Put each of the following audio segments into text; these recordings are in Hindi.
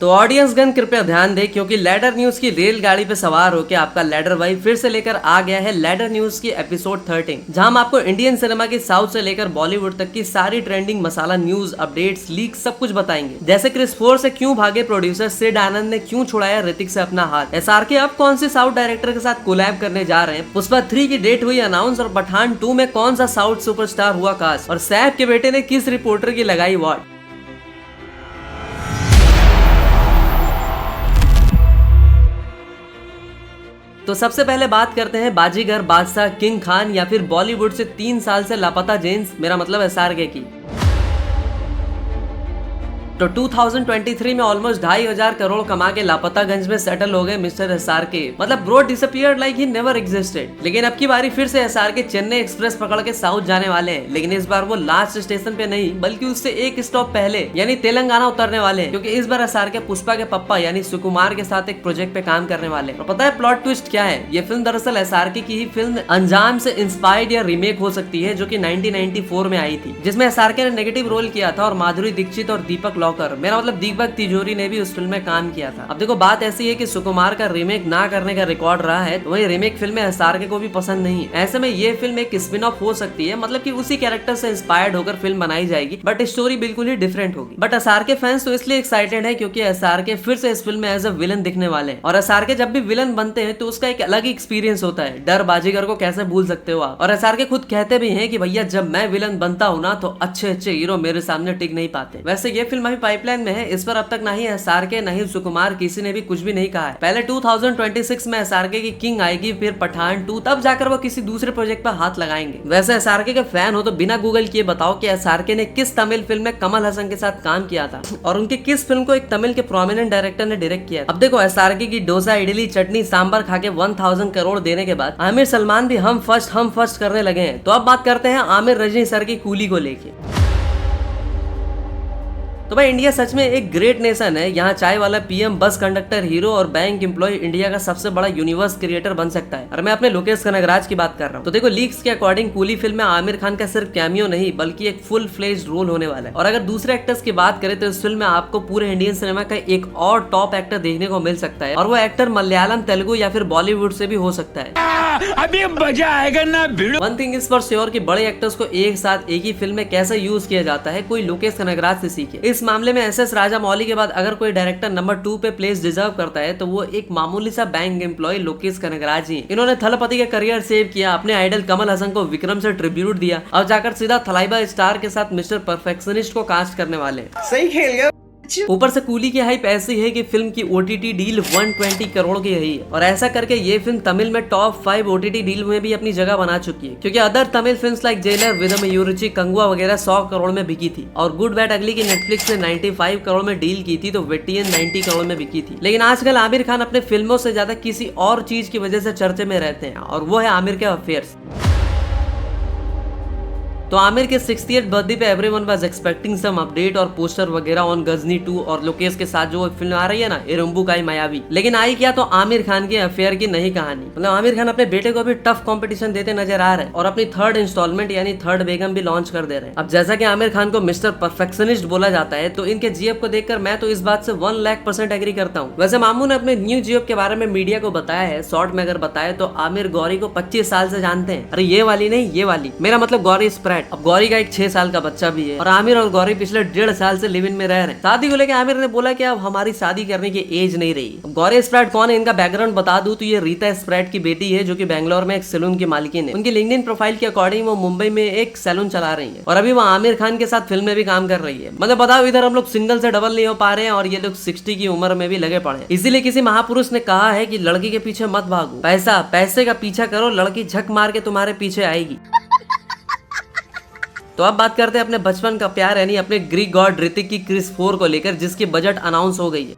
तो ऑडियंस गण कृपया ध्यान दें क्योंकि लैडर न्यूज की रेलगाड़ी पे सवार होकर आपका लैडर भाई फिर से लेकर आ गया है लैडर न्यूज की एपिसोड 13, जहां हम आपको इंडियन सिनेमा की साउथ से लेकर बॉलीवुड तक की सारी ट्रेंडिंग मसाला न्यूज अपडेट्स लीक सब कुछ बताएंगे। जैसे क्रिस 4 से क्यों भागे प्रोड्यूसर सिड आनंद ने क्यों छुड़ाया ऋतिक से अपना हाथ, SRK अब कौन से साउथ डायरेक्टर के साथ कोलैब करने जा रहे हैं, पुष्पा 3 की डेट हुई अनाउंस और पठान 2 में कौन सा साउथ सुपरस्टार हुआ कास्ट, और सैफ के बेटे ने किस रिपोर्टर की लगाई वॉट। तो सबसे पहले बात करते हैं बाजीगर, बादशाह, किंग खान या फिर बॉलीवुड से 3 साल से लापता जेम्स, मेरा मतलब SRK की। तो 2023 में ऑलमोस्ट 2,500 करोड़ कमा के लापतागंज में सेटल हो गए मिस्टर SRK। मतलब bro disappeared like he never existed. लेकिन अब की बारी फिर से SRK चेन्नई एक्सप्रेस पकड़ के साउथ जाने वाले हैं, लेकिन इस बार वो लास्ट स्टेशन पे नहीं बल्कि उससे एक स्टॉप पहले यानी तेलंगाना उतरने वाले हैं, क्योंकि इस बार SRK पुष्पा के पप्पा यानी सुकुमार के साथ एक प्रोजेक्ट पे काम करने वाले हैं। और पता है प्लॉट ट्विस्ट क्या है? ये फिल्म दरअसल SRK की ही फिल्म अंजाम से इंस्पायर्ड या रीमेक हो सकती है, जो की 1994 में आई थी, जिसमें SRK ने नेगेटिव रोल किया था और माधुरी दीक्षित और दीपक लॉकर, मेरा मतलब दीपक तिजोरी ने भी उस फिल्म में काम किया था। अब देखो बात ऐसी है कि सुकुमार का रीमेक ना करने का रिकॉर्ड रहा है, तो वही रीमेक फिल्म SRK को भी पसंद नहीं। ऐसे में ये फिल्म एक स्पिन ऑफ हो सकती है, मतलब कि उसी कैरेक्टर से इंस्पायर्ड होकर फिल्म बनाई जाएगी, बट स्टोरी बिल्कुल ही डिफरेंट होगी। बट SRK फैंस तो इसलिए एक्साइटेड है क्योंकि SRK फिर से इस फिल्म में एज अ विलन दिखने वाले हैं। और SRK जब भी विलन बनते हैं तो उसका एक अलग ही एक्सपीरियंस होता है। डर बाजीगर को कैसे भूल सकते हो आप। और SRK खुद कहते भी हैं कि भैया जब मैं विलन बनता हूँ ना तो अच्छे अच्छे हीरो मेरे सामने टिक नहीं पाते। वैसे ये फिल्म अभी पाइपलाइन में है, इस पर अब तक ना ही SRK ना ही सुकुमार किसी ने भी कुछ भी नहीं कहा है। पहले 2026 में SRK की किंग आएगी, फिर पठान 2, तब जाकर वो किसी दूसरे प्रोजेक्ट पर हाथ लगाएंगे। वैसे SRK के फैन हो तो बिना गूगल किए बताओ कि SRK ने किस तमिल फिल्म में कमल हसन के साथ काम किया था और उनकी किस फिल्म को एक तमिल के प्रोमिनेंट डायरेक्टर ने डायरेक्ट किया। अब देखो SRK की डोसा, इडली, चटनी, सांबर खा के 1000 करोड़ देने के बाद आमिर सलमान भी हम फर्स्ट करने लगे हैं। तो अब बात करते हैं आमिर रजनी सर की कूली को लेके। तो भाई इंडिया सच में एक ग्रेट नेशन है। यहाँ चाय वाला PM, बस कंडक्टर हीरो और बैंक एम्प्लॉय इंडिया का सबसे बड़ा यूनिवर्स क्रिएटर बन सकता है। और मैं अपने लोकेश कनगराज की बात कर रहा हूँ। तो देखो लीक्स के अकॉर्डिंग कूली फिल्म में आमिर खान का सिर्फ कैमियो नहीं बल्कि एक फुल फ्लेज्ड रोल होने वाला है। और अगर दूसरे एक्टर्स की बात करें तो इस फिल्म में आपको पूरे इंडियन सिनेमा का एक और टॉप एक्टर देखने को मिल सकता है, और वो एक्टर मलयालम, तेलुगु या फिर बॉलीवुड से भी हो सकता है। अभी मजा आएगा ना। One thing is for sure कि बड़े एक्टर्स को एक साथ एक ही फिल्म में कैसे यूज किया जाता है, कोई लोकेश कनगराज से सीखे। इस मामले में SS राजा मौली के बाद अगर कोई डायरेक्टर नंबर 2 पे प्लेस डिजर्व करता है तो वो एक मामूली सा बैंक एम्प्लॉय लोकेश कनगराज ही। इन्होंने थलपति का करियर सेव किया, अपने आइडल कमल हसन को विक्रम से ट्रिब्यूट दिया और जाकर सीधा थलाइबा स्टार के साथ मिस्टर परफेक्शनिस्ट को कास्ट करने वाले। सही खेल गया। ऊपर से कूली की हाइप ऐसी है कि फिल्म की OTT डील 120 करोड़ की है, और ऐसा करके ये फिल्म तमिल में टॉप 5 OTT डील में भी अपनी जगह बना चुकी है, क्योंकि other Tamil films like Jailer, Vidaamuyarchi, Kanguva वगैरह 100 करोड़ में बिकी थी, और गुड बैड अगली की नेटफ्लिक्स ने 95 करोड़ में डील की थी, तो वेटियन 90 करोड़ में बिकी थी। लेकिन आजकल आमिर खान अपने फिल्मों से ज्यादा किसी और चीज की वजह से चर्चे में रहते हैं, और वो है आमिर के अफेयर्स। तो आमिर के 60th बर्थडे पे everyone was expecting some update और पोस्टर वगैरह ऑन गजनी 2 और लोकेश के साथ जो फिल्म आ रही है ना इरुम्बू काई मायावी। लेकिन आई क्या, तो आमिर खान के अफेयर की नई कहानी। मतलब आमिर खान अपने बेटे को भी टफ कंपटीशन देते नजर आ रहे हैं और अपनी 3rd इंस्टॉलमेंट यानी थर्ड बेगम भी लॉन्च कर दे रहे हैं। अब जैसा कि आमिर खान को मिस्टर परफेक्शनिस्ट बोला जाता है, तो इनके GF को देखकर मैं तो इस बात से 1,00,000% एग्री करता हूँ। वैसे मामू ने अपने न्यू GF के बारे में मीडिया को बताया है, शॉर्ट में अगर बताए तो आमिर गौरी को 25 साल से जानते हैं। अरे ये वाली नहीं, ये वाली, मेरा मतलब गौरी स्प्रेड। अब गौरी का 6 साल का बच्चा भी है और आमिर और गौरी पिछले 1.5 साल से लिव इन में रह रहे हैं। शादी को लेकर आमिर ने बोला कि अब हमारी शादी करने की एज नहीं रही। अब गौरी स्प्रेड कौन है, इनका बैकग्राउंड बता दूं तो ये रीता स्प्रेड की बेटी है, जो कि बेंगलोर में एक सैलून की मालिकिन है। उनकी लिंक्डइन प्रोफाइल के अकॉर्डिंग वो मुंबई में एक सैलून चला रही है और अभी वो आमिर खान के साथ फिल्म में भी काम कर रही है। मतलब बताओ, इधर हम लोग सिंगल से डबल नहीं हो पा रहे हैं और ये लोग 60 की उम्र में भी लगे पड़े हैं। इसीलिए किसी महापुरुष ने कहा है कि लड़की के पीछे मत भागो, पैसे का पीछा करो, लड़की झक मार के तुम्हारे पीछे आएगी। तो अब बात करते हैं अपने बचपन का प्यार यानी अपने ग्रीक गॉड ऋतिक की क्रिस 4 को लेकर, जिसकी बजट अनाउंस हो गई है।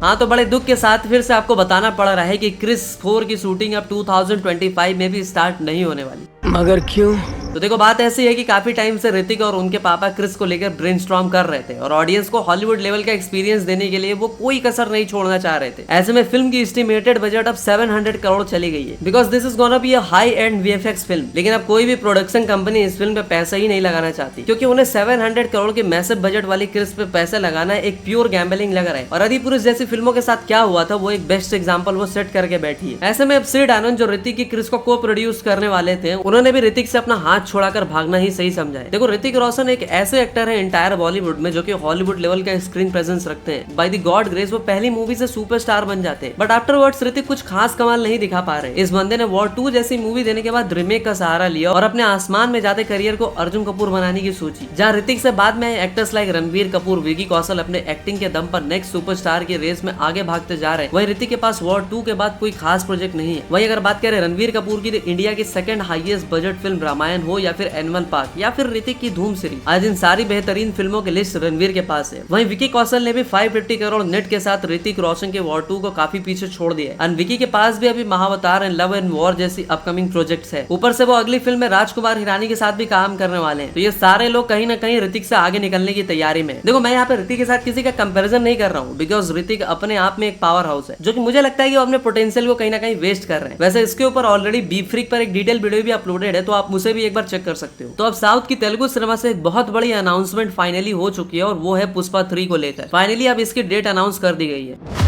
हाँ, तो बड़े दुख के साथ फिर से आपको बताना पड़ रहा है कि क्रिस 4 की शूटिंग अब 2025 में भी स्टार्ट नहीं होने वाली। मगर क्यों? तो देखो बात ऐसी है कि काफी टाइम से ऋतिक और उनके पापा क्रिस को लेकर ब्रेनस्टॉर्म कर रहे थे और ऑडियंस को हॉलीवुड लेवल का एक्सपीरियंस देने के लिए वो कोई कसर नहीं छोड़ना चाह रहे थे। ऐसे में फिल्म की एस्टिमेटेड बजट अब 700 करोड़ चली गई है, because this is gonna be a high and VFX film. लेकिन अब कोई भी प्रोडक्शन कंपनी इस फिल्म पे पैसा ही नहीं लगाना चाहती, क्योंकि उन्हें 700 करोड़ के मैसिव बजट वाली क्रिस पे पैसा लगाना एक प्योर गैम्बलिंग लग रहा है। और आदिपुरुष जैसी फिल्मों के साथ क्या हुआ था वो एक बेस्ट एग्जांपल वो सेट करके बैठी है। ऐसे में अब सिड आनंद जो ऋतिक की क्रिस को को प्रोड्यूस करने वाले थे, उन्होंने भी ऋतिक से अपना हाथ छोड़ाकर भागना ही सही समझा है। देखो ऋतिक रोशन एक ऐसे एक्टर है इंटायर बॉलीवुड में जो कि हॉलीवुड लेवल का स्क्रीन प्रेजेंस रखते हैं। बाय द गॉड ग्रेस वो पहली मूवी से सुपरस्टार बन जाते हैं, बट आफ्टरवर्ड्स ऋतिक कुछ खास कमाल नहीं दिखा पा रहे। इस बंदे ने वॉर 2 जैसी मूवी देने के बाद रीमेक का सहारा लिया और अपने आसमान में जाते करियर को अर्जुन कपूर बनाने की सोची, जहाँ ऋतिक से बाद में एक्टर्स लाइक रणवीर कपूर, विकी कौशल अपने एक्टिंग के दम पर नेक्स्ट सुपरस्टार की रेस में आगे भागते जा रहे हैं। वहीं ऋतिक के पास वॉर 2 के बाद कोई खास प्रोजेक्ट नहीं है। वहीं अगर बात करें रणवीर कपूर की, तो इंडिया की second highest budget film Ramayana हो या फिर एनिमल पार्क या फिर ऋतिक की धूम सीरीज, आज इन सारी बेहतरीन फिल्मों की लिस्ट रणवीर के पास है। वहीं विकी कौशल ने भी 550 करोड़ नेट के साथ ऋतिक रोशन के वॉर 2 को काफी पीछे छोड़ दिया है। विकी के पास भी अभी Mahavatar and love and war जैसी अपकमिंग प्रोजेक्ट्स है। ऊपर से वो अगली फिल्म में राजकुमार हिरानी के साथ भी काम करने वाले हैं। तो ये सारे लोग कहीं ना कहीं ऋतिक से आगे निकलने की तैयारी में। देखो मैं यहाँ पे ऋतिक के साथ किसी का कंपैरिजन नहीं कर रहा हूँ, बिकॉज ऋतिक अपने आप में एक पावर हाउस है, जो कि मुझे लगता है कि वो अपने पोटेंशियल को कहीं ना कहीं वेस्ट कर रहे हैं। वैसे इसके ऊपर ऑलरेडी बीफ फ्रीक पर एक डिटेल वीडियो भी अपलोडेड है, तो आप उसे भी एक बार चेक कर सकते हो। तो अब साउथ की तेलुगु सिनेमा से एक बहुत बड़ी अनाउंसमेंट फाइनली हो चुकी है और वो है पुष्पा 3 को लेकर। फाइनली अब इसकी डेट अनाउंस कर दी गई है।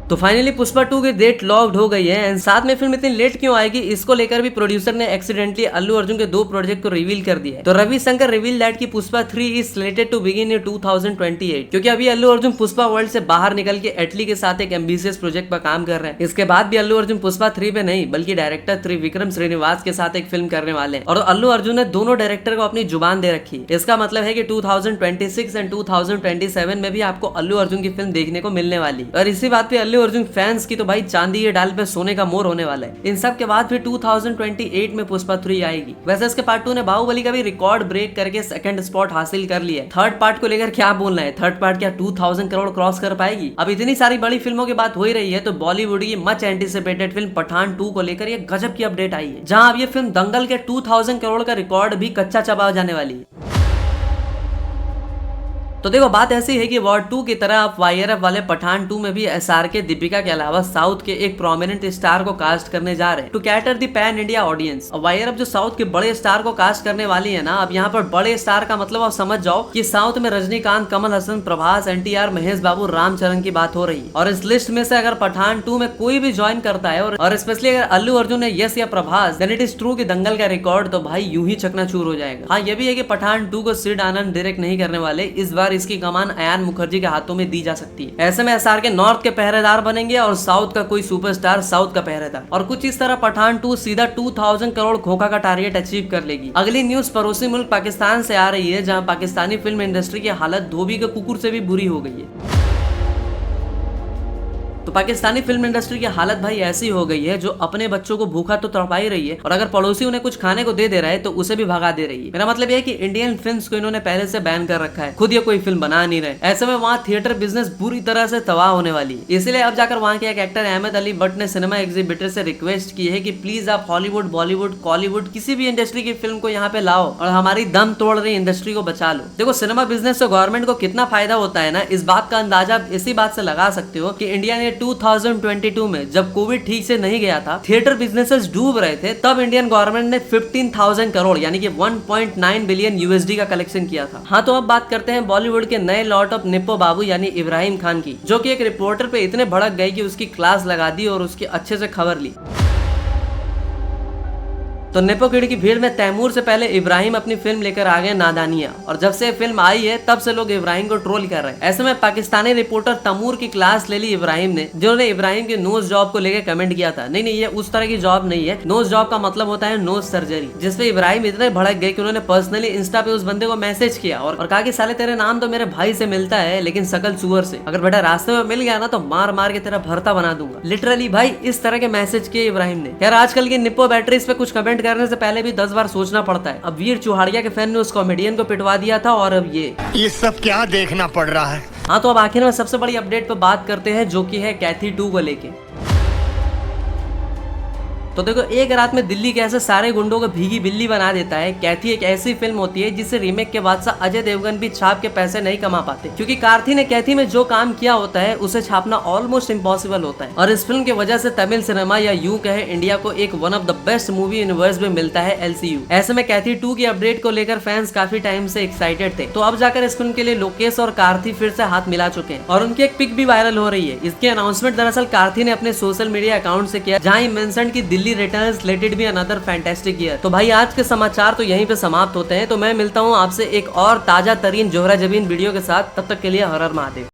तो फाइनली पुष्पा 2 की डेट लॉक्ड हो गई है। एंड साथ में फिल्म इतनी लेट क्यों आएगी, इसको लेकर भी प्रोड्यूसर ने एक्सीडेंटली अल्लू अर्जुन के 2 प्रोजेक्ट को रिवील कर दिया है। तो रवि शंकर रिवील दैट की Pushpa 3 is slated to begin in 2028, क्योंकि अभी अल्लू अर्जुन पुष्पा वर्ल्ड से बाहर निकल के एटली के साथ एक एम्बिशियस प्रोजेक्ट पर काम कर रहे हैं। इसके बाद भी अल्लू अर्जुन पुष्पा 3 पे नहीं बल्कि डायरेक्टर त्रिविक्रम श्रीनिवास के साथ एक फिल्म करने वाले हैं। और अल्लू अर्जुन ने दोनों डायरेक्टर को अपनी जुबान दे रखी है। इसका मतलब है कि 2026 एंड 2027 में भी आपको अल्लू अर्जुन की फिल्म देखने को मिलने वाली। और इसी बात पे अल्लू अर्जुन फैंस की तो भाई चांदी के डाल पे सोने का मोर होने वाला है। इन सब के बाद फिर 2028 में पुष्पा 3 आएगी। वैसे इसके पार्ट 2 ने बाहुबली का भी रिकॉर्ड ब्रेक करके सेकंड स्पॉट हासिल कर लिया है। थर्ड पार्ट को लेकर क्या बोलना है, थर्ड पार्ट क्या 2000 करोड़ क्रॉस कर पाएगी? अब इतनी सारी बड़ी फिल्मों की बात हो ही रही है, तो बॉलीवुड की मच एंटिसिपेटेड फिल्म पठान 2 को लेकर ये गजब की अपडेट आई है, जहां अब ये फिल्म दंगल के 2000 करोड़ का रिकॉर्ड भी कच्चा चबा जाने वाली है। तो देखो बात ऐसी है कि वॉर 2 की तरह आप वाईआरएफ वाले पठान 2 में भी एसआरके, दीपिका के अलावा साउथ के एक प्रोमिनेंट स्टार को कास्ट करने जा रहे हैं to cater the pan India audience. और वाईआरएफ जो साउथ के बड़े स्टार को कास्ट करने वाली है ना, अब यहाँ पर बड़े स्टार का मतलब आप समझ जाओ कि साउथ में रजनीकांत, कमल हसन, प्रभास, एनटीआर, महेश बाबू, रामचरण की बात हो रही है। और इस लिस्ट में से अगर पठान 2 में कोई भी ज्वाइन करता है और स्पेशली अगर अल्लू अर्जुन ने यस या Prabhas, then it is true कि दंगल का रिकॉर्ड तो भाई यूं ही चकनाचूर हो जाएगा। हाँ ये भी है कि पठान 2 को सिड आनंद डायरेक्ट नहीं करने वाले, इस बार इसकी कमान मुखर्जी के हाथों में दी जा सकती है। ऐसे में एसआर के नॉर्थ के पहरेदार बनेंगे और साउथ का कोई सुपरस्टार साउथ का पहरेदार। और कुछ इस तरह पठान 2 सीधा 2000 करोड़ खोखा का टारगेट अचीव कर लेगी। अगली न्यूज पड़ोसी मुल्क पाकिस्तान से आ रही है, जहां पाकिस्तानी फिल्म इंडस्ट्री की हालत धोबी के कुकुर से भी बुरी हो गई है। तो पाकिस्तानी फिल्म इंडस्ट्री की हालत भाई ऐसी हो गई है, जो अपने बच्चों को भूखा तो तड़पा ही रही है, और अगर पड़ोसी उन्हें कुछ खाने को दे रहा है तो उसे भी भगा दे रही है। मेरा मतलब यह है कि इंडियन फिल्म्स को इन्होंने पहले से बैन कर रखा है, खुद ये कोई फिल्म बना नहीं रहे। ऐसे में वहाँ थिएटर बिजनेस बुरी तरह से तबाह होने वाली है। इसलिए अब जाकर वहाँ के एक एक्टर अहमद अली बट ने सिनेमा एग्जीबिटर से रिक्वेस्ट की है कि प्लीज आप हॉलीवुड, बॉलीवुड, कॉलीवुड किसी भी इंडस्ट्री की फिल्म को यहाँ पे लाओ और हमारी दम तोड़ रही इंडस्ट्री को बचा लो। देखो सिनेमा बिजनेस से गवर्नमेंट को कितना फायदा होता है ना, इस बात का अंदाजा आप इसी बात से लगा सकते हो कि इंडिया ने 2022 में जब कोविड ठीक से नहीं गया था, थिएटर बिजनेसेस डूब रहे थे, तब इंडियन गवर्नमेंट ने 15,000 करोड़ यानी कि 1.9 बिलियन यूएसडी का कलेक्शन किया था। हाँ तो अब बात करते हैं बॉलीवुड के नए लॉर्ड ऑफ निप्पो बाबू यानी इब्राहिम खान की, जो कि एक रिपोर्टर पे इतने भड़क गए कि उसकी क्लास लगा दी और उसकी अच्छे से खबर ली। तो नेपो किड की भीड़ में तैमूर से पहले इब्राहिम अपनी फिल्म लेकर आ गए नादानिया, और जब से फिल्म आई है तब से लोग इब्राहिम को ट्रोल कर रहे हैं। ऐसे में पाकिस्तानी रिपोर्टर तैमूर की क्लास ले ली इब्राहिम ने, जिन्होंने इब्राहिम के नोज जॉब को लेकर कमेंट किया था। नहीं ये उस तरह की जॉब नहीं है, नोज जॉब का मतलब होता है नोज सर्जरी, जिसपे इब्राहिम इतने भड़क गए कि उन्होंने पर्सनली इंस्टा पे उस बंदे को मैसेज किया और कहा कि साले तेरे नाम तो मेरे भाई से मिलता है लेकिन शकल सुअर से, अगर बेटा रास्ते में मिल गया ना तो मार मार के तेरा भरता बना दूंगा। लिटरली भाई इस तरह के मैसेज किए इब्राहिम ने। यार आजकल की निप्पो बैटरीज पे कुछ कमेंट करने से पहले भी 10 बार सोचना पड़ता है। अब वीर चुहाड़िया के फैन ने उस कॉमेडियन को पिटवा दिया था, और अब ये सब क्या देखना पड़ रहा है। हाँ तो अब आखिर में सबसे बड़ी अपडेट पे बात करते हैं, जो कि है कैथी 2 को लेके। तो देखो एक रात में दिल्ली कैसे सारे गुंडों को भीगी बिल्ली बना देता है। कैथी एक ऐसी फिल्म होती है जिसे रीमेक के बादशाह अजय देवगन भी छाप के पैसे नहीं कमा पाते, क्योंकि कार्ती ने कैथी में जो काम किया होता है उसे छापना ऑलमोस्ट इम्पॉसिबल होता है। और इस फिल्म की वजह से तमिल सिनेमा या यूं कहे इंडिया को एक one of the best movie universe में मिलता है LCU। ऐसे में कैथी 2 की अपडेट को लेकर फैंस काफी टाइम से एक्साइटेड थे, तो अब जाकर इस फिल्म के लिए लोकेश और कार्ती फिर से हाथ मिला चुके हैं और उनकी एक पिक भी वायरल हो रही है। इसकी अनाउंसमेंट दरअसल कार्ती ने अपने सोशल मीडिया अकाउंट से किया, जहां मेंशन की Delhi returns let it be another fantastic year. तो भाई आज के समाचार तो यहीं पे समाप्त होते हैं, तो मैं मिलता हूँ आपसे एक और ताजा तरीन जोहरा जबीन वीडियो के साथ। तब तक के लिए हर हर महादेव।